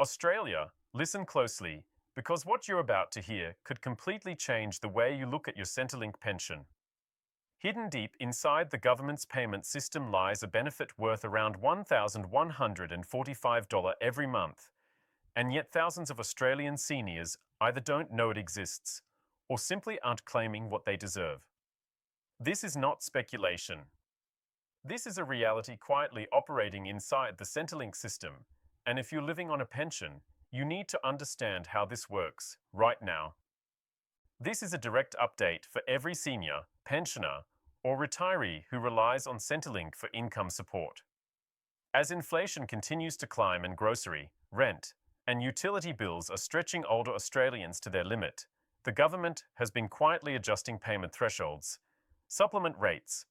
Australia, listen closely, because what you're about to hear could completely change the way you look at your Centrelink pension. Hidden deep inside the government's payment system lies a benefit worth around $1,145 every month, and yet thousands of Australian seniors either don't know it exists or simply aren't claiming what they deserve. This is not speculation. This is a reality quietly operating inside the Centrelink system, and if you're living on a pension, you need to understand how this works right now. This is a direct update for every senior, pensioner, or retiree who relies on Centrelink for income support. As inflation continues to climb and grocery, rent, and utility bills are stretching older Australians to their limit, the government has been quietly adjusting payment thresholds, supplement rates,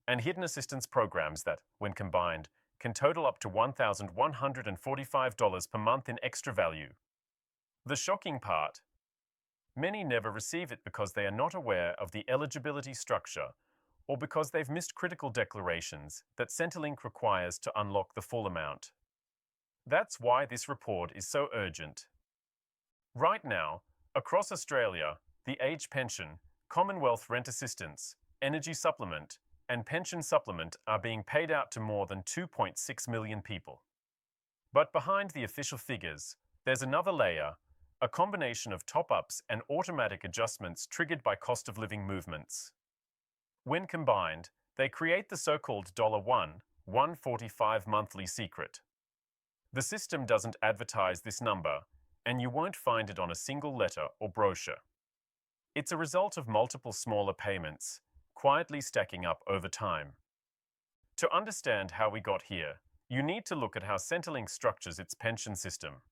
and hidden assistance programs that, when combined, can total up to $1,145 per month in extra value. The shocking part: many never receive it because they are not aware of the eligibility structure or because they've missed critical declarations that Centrelink requires to unlock the full amount. That's why this report is so urgent. Right now, across Australia, the Age Pension, Commonwealth Rent Assistance, Energy Supplement, and Pension Supplement are being paid out to more than 2.6 million people. But behind the official figures, there's another layer, a combination of top-ups and automatic adjustments triggered by cost of living movements. When combined, they create the so-called $1,145 monthly secret. The system doesn't advertise this number, and you won't find it on a single letter or brochure. It's a result of multiple smaller payments, quietly stacking up over time. To understand how we got here, you need to look at how Centrelink structures its pension system.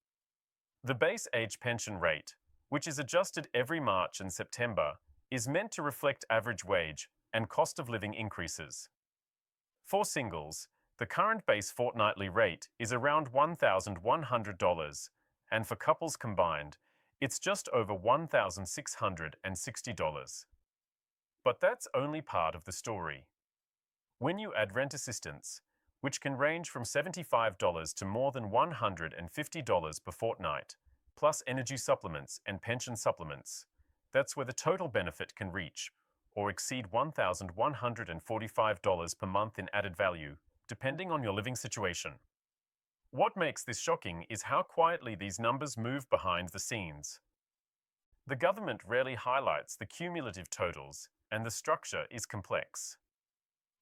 The base age pension rate, which is adjusted every March and September, is meant to reflect average wage and cost of living increases. For singles, the current base fortnightly rate is around $1,100, and for couples combined, it's just over $1,660. But that's only part of the story. When you add rent assistance, which can range from $75 to more than $150 per fortnight, plus energy supplements and pension supplements, that's where the total benefit can reach or exceed $1,145 per month in added value, depending on your living situation. What makes this shocking is how quietly these numbers move behind the scenes. The government rarely highlights the cumulative totals, and the structure is complex.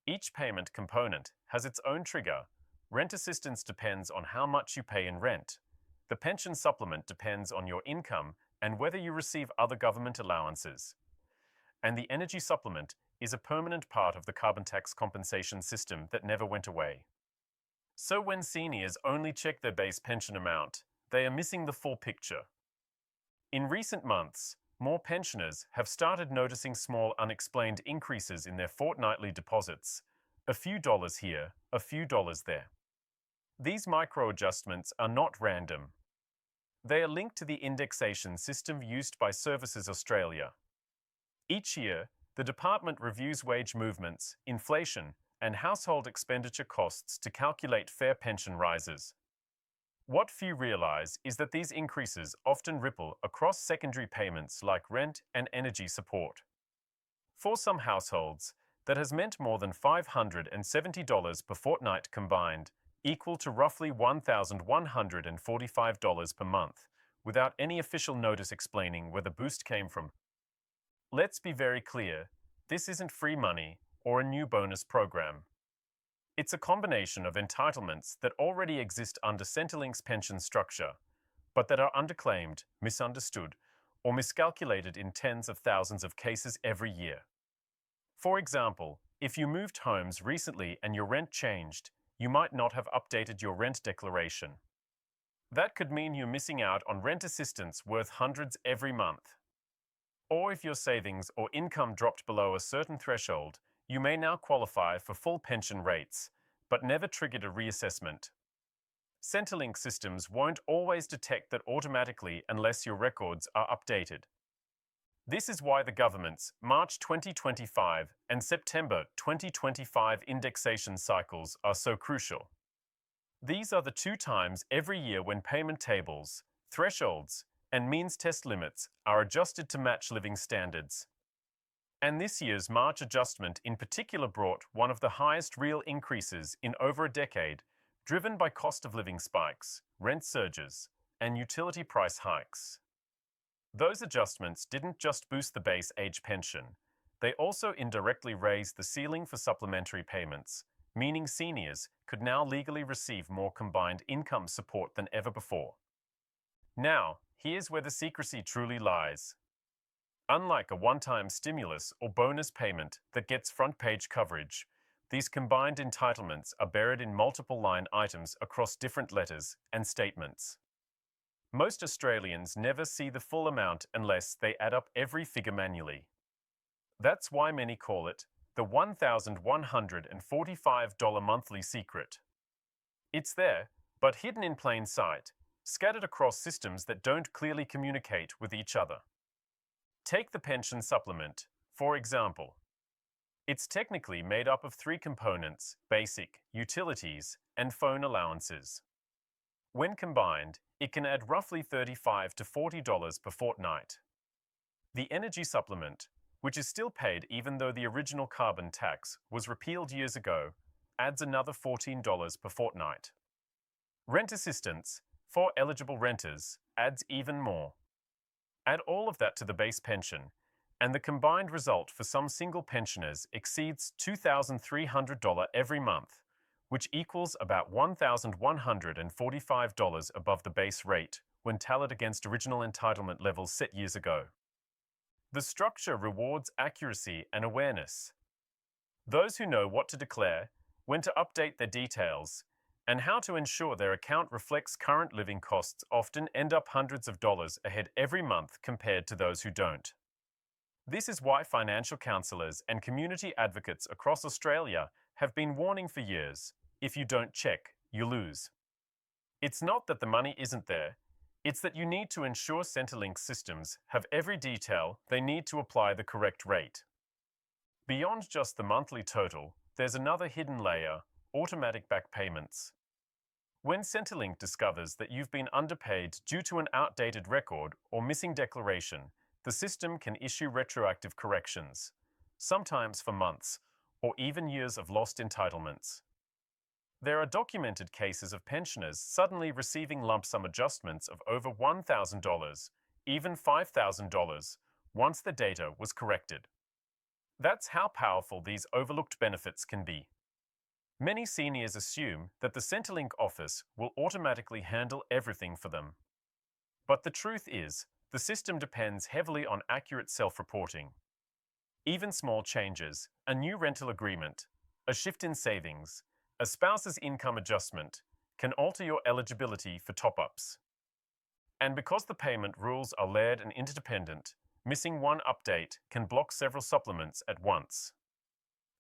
Each payment component has its own trigger. Rent assistance depends on how much you pay in rent. The pension supplement depends on your income and whether you receive other government allowances. And the energy supplement is a permanent part of the carbon tax compensation system that never went away. So when seniors only check their base pension amount, they are missing the full picture. In recent months, more pensioners have started noticing small unexplained increases in their fortnightly deposits, a few dollars here, a few dollars there. These micro-adjustments are not random. They are linked to the indexation system used by Services Australia. Each year, the department reviews wage movements, inflation, and household expenditure costs to calculate fair pension rises. What few realize is that these increases often ripple across secondary payments like rent and energy support. For some households, that has meant more than $570 per fortnight combined, equal to roughly $1,145 per month, without any official notice explaining where the boost came from. Let's be very clear, this isn't free money or a new bonus program. It's a combination of entitlements that already exist under Centrelink's pension structure, but that are underclaimed, misunderstood, or miscalculated in tens of thousands of cases every year. For example, if you moved homes recently and your rent changed, you might not have updated your rent declaration. That could mean you're missing out on rent assistance worth hundreds every month. Or if your savings or income dropped below a certain threshold, you may now qualify for full pension rates, but never triggered a reassessment. Centrelink systems won't always detect that automatically unless your records are updated. This is why the government's March 2025 and September 2025 indexation cycles are so crucial. These are the 2 times every year when payment tables, thresholds, and means test limits are adjusted to match living standards. And this year's March adjustment in particular brought one of the highest real increases in over a decade, driven by cost of living spikes, rent surges, and utility price hikes. Those adjustments didn't just boost the base age pension, they also indirectly raised the ceiling for supplementary payments, meaning seniors could now legally receive more combined income support than ever before. Now, here's where the secrecy truly lies. Unlike a one-time stimulus or bonus payment that gets front-page coverage, these combined entitlements are buried in multiple line items across different letters and statements. Most Australians never see the full amount unless they add up every figure manually. That's why many call it the $1,145 monthly secret. It's there, but hidden in plain sight, scattered across systems that don't clearly communicate with each other. Take the pension supplement, for example. It's technically made up of 3 components: basic, utilities, and phone allowances. When combined, it can add roughly $35 to $40 per fortnight. The energy supplement, which is still paid even though the original carbon tax was repealed years ago, adds another $14 per fortnight. Rent assistance, for eligible renters, adds even more. Add all of that to the base pension, and the combined result for some single pensioners exceeds $2,300 every month, which equals about $1,145 above the base rate when tallied against original entitlement levels set years ago. The structure rewards accuracy and awareness. Those who know what to declare, when to update their details, and how to ensure their account reflects current living costs often end up hundreds of dollars ahead every month compared to those who don't. This is why financial counsellors and community advocates across Australia have been warning for years: if you don't check, you lose. It's not that the money isn't there, it's that you need to ensure Centrelink's systems have every detail they need to apply the correct rate. Beyond just the monthly total, there's another hidden layer: automatic back payments. When Centrelink discovers that you've been underpaid due to an outdated record or missing declaration, the system can issue retroactive corrections, sometimes for months or even years of lost entitlements. There are documented cases of pensioners suddenly receiving lump sum adjustments of over $1,000, even $5,000, once the data was corrected. That's how powerful these overlooked benefits can be. Many seniors assume that the Centrelink office will automatically handle everything for them. But the truth is, the system depends heavily on accurate self-reporting. Even small changes, a new rental agreement, a shift in savings, a spouse's income adjustment, can alter your eligibility for top-ups. And because the payment rules are layered and interdependent, missing one update can block several supplements at once.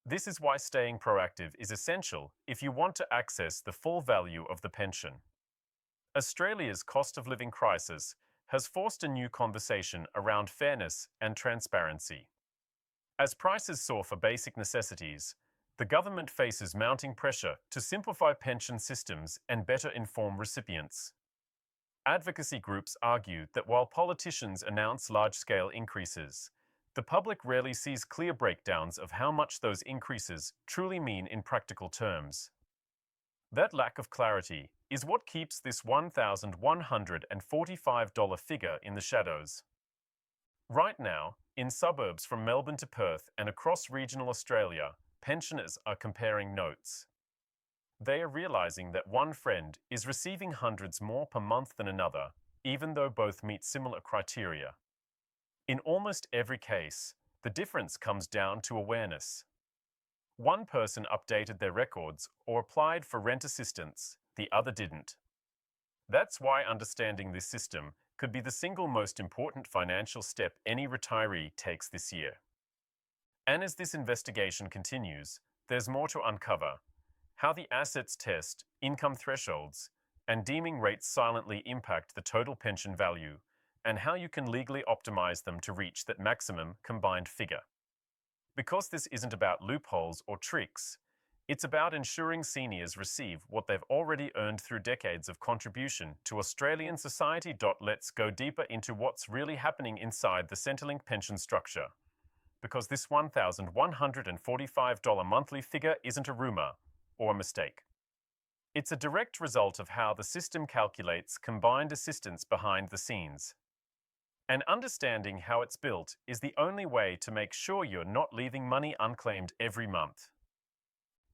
This is why staying proactive is essential if you want to access the full value of the pension. Australia's cost of living crisis has forced a new conversation around fairness and transparency. As prices soar for basic necessities, the government faces mounting pressure to simplify pension systems and better inform recipients. Advocacy groups argue that while politicians announce large-scale increases, the public rarely sees clear breakdowns of how much those increases truly mean in practical terms. That lack of clarity is what keeps this $1,145 figure in the shadows. Right now, in suburbs from Melbourne to Perth and across regional Australia, pensioners are comparing notes. They are realizing that one friend is receiving hundreds more per month than another, even though both meet similar criteria. In almost every case, the difference comes down to awareness. One person updated their records or applied for rent assistance, the other didn't. That's why understanding this system could be the single most important financial step any retiree takes this year. And as this investigation continues, there's more to uncover: how the assets test, income thresholds, and deeming rates silently impact the total pension value, and how you can legally optimize them to reach that maximum combined figure. Because this isn't about loopholes or tricks, It's about ensuring seniors receive what they've already earned through decades of contribution to Australian society. Let's go deeper into what's really happening inside the Centrelink pension structure. Because this $1,145 monthly figure isn't a rumour or a mistake. It's a direct result of how the system calculates combined assistance behind the scenes. And understanding how it's built is the only way to make sure you're not leaving money unclaimed every month.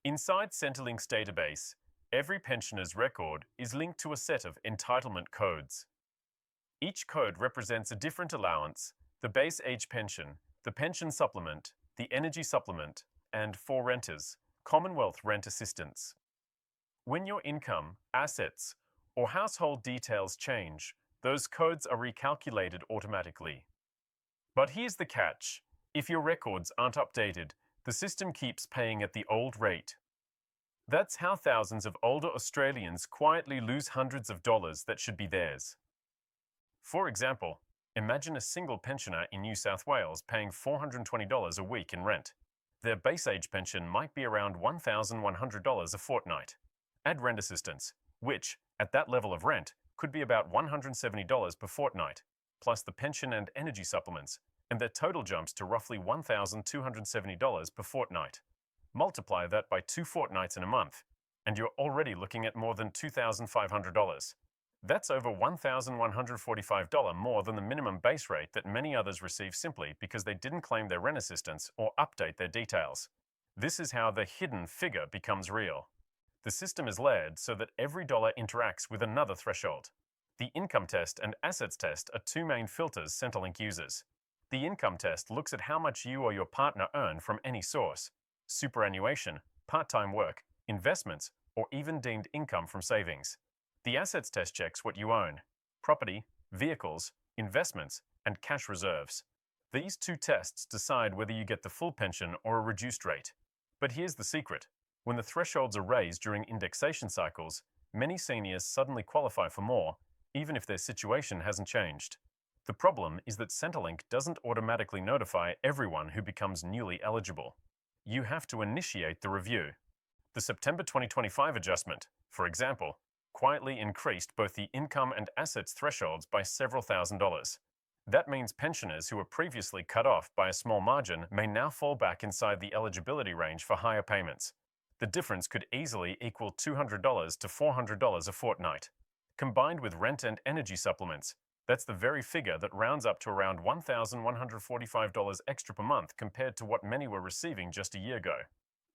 Inside Centrelink's database, every pensioner's record is linked to a set of entitlement codes. Each code represents a different allowance: the base age pension, the pension supplement, the energy supplement, and for renters, Commonwealth rent assistance. When your income, assets, or household details change, those codes are recalculated automatically. But here's the catch: if your records aren't updated, the system keeps paying at the old rate. That's how thousands of older Australians quietly lose hundreds of dollars that should be theirs. For example, imagine a single pensioner in New South Wales paying $420 a week in rent. Their base age pension might be around $1,100 a fortnight. Add rent assistance, which, at that level of rent, could be about $170 per fortnight, plus the pension and energy supplements, and their total jumps to roughly $1,270 per fortnight. Multiply that by 2 fortnights in a month, and you're already looking at more than $2,500. That's over $1,145 more than the minimum base rate that many others receive simply because they didn't claim their rent assistance or update their details. This is how the hidden figure becomes real. The system is layered so that every dollar interacts with another threshold. The income test and assets test are two main filters Centrelink uses. The income test looks at how much you or your partner earn from any source: superannuation, part-time work, investments, or even deemed income from savings. The assets test checks what you own: property, vehicles, investments, and cash reserves. These two tests decide whether you get the full pension or a reduced rate. But here's the secret: when the thresholds are raised during indexation cycles, many seniors suddenly qualify for more, even if their situation hasn't changed. The problem is that Centrelink doesn't automatically notify everyone who becomes newly eligible. You have to initiate the review. The September 2025 adjustment, for example, quietly increased both the income and assets thresholds by several $1,000s. That means pensioners who were previously cut off by a small margin may now fall back inside the eligibility range for higher payments. The difference could easily equal $200 to $400 a fortnight. Combined with rent and energy supplements, that's the very figure that rounds up to around $1,145 extra per month compared to what many were receiving just a year ago.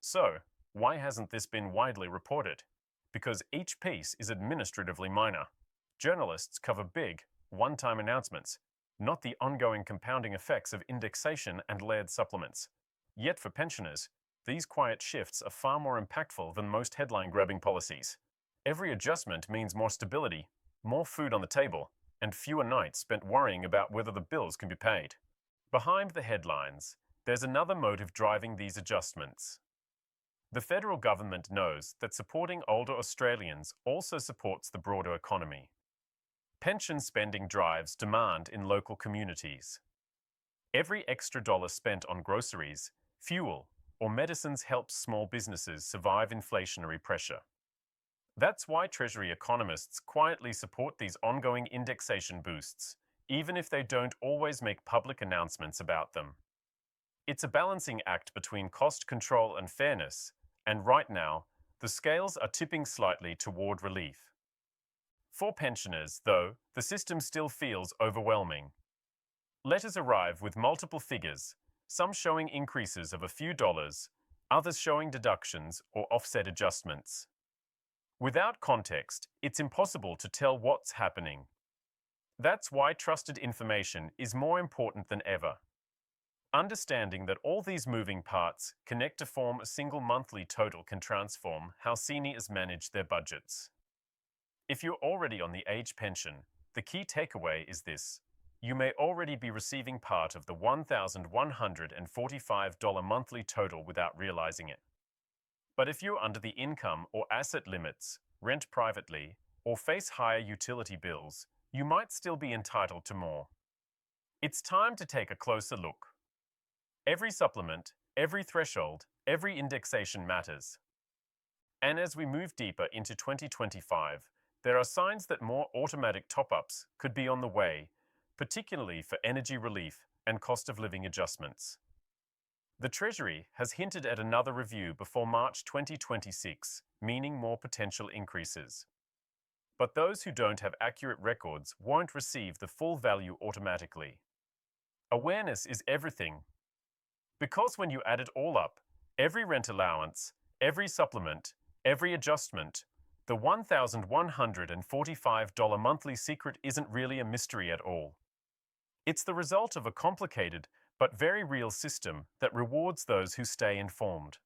So, why hasn't this been widely reported? Because each piece is administratively minor. Journalists cover big, one-time announcements, not the ongoing compounding effects of indexation and layered supplements. Yet for pensioners, these quiet shifts are far more impactful than most headline-grabbing policies. Every adjustment means more stability, more food on the table, and fewer nights spent worrying about whether the bills can be paid. Behind the headlines, there's another motive driving these adjustments. The federal government knows that supporting older Australians also supports the broader economy. Pension spending drives demand in local communities. Every extra dollar spent on groceries, fuel, or medicines helps small businesses survive inflationary pressure. That's why Treasury economists quietly support these ongoing indexation boosts, even if they don't always make public announcements about them. It's a balancing act between cost control and fairness, and right now, the scales are tipping slightly toward relief. For pensioners, though, the system still feels overwhelming. Letters arrive with multiple figures, some showing increases of a few dollars, others showing deductions or offset adjustments. Without context, it's impossible to tell what's happening. That's why trusted information is more important than ever. Understanding that all these moving parts connect to form a single monthly total can transform how seniors manage their budgets. If you're already on the age pension, the key takeaway is this: you may already be receiving part of the $1,145 monthly total without realizing it. But if you're under the income or asset limits, rent privately, or face higher utility bills, you might still be entitled to more. It's time to take a closer look. Every supplement, every threshold, every indexation matters. And as we move deeper into 2025, there are signs that more automatic top-ups could be on the way, particularly for energy relief and cost of living adjustments. The Treasury has hinted at another review before March 2026, meaning more potential increases. But those who don't have accurate records won't receive the full value automatically. Awareness is everything. Because when you add it all up, every rent allowance, every supplement, every adjustment, the $1,145 monthly secret isn't really a mystery at all. It's the result of a complicated but very real system that rewards those who stay informed.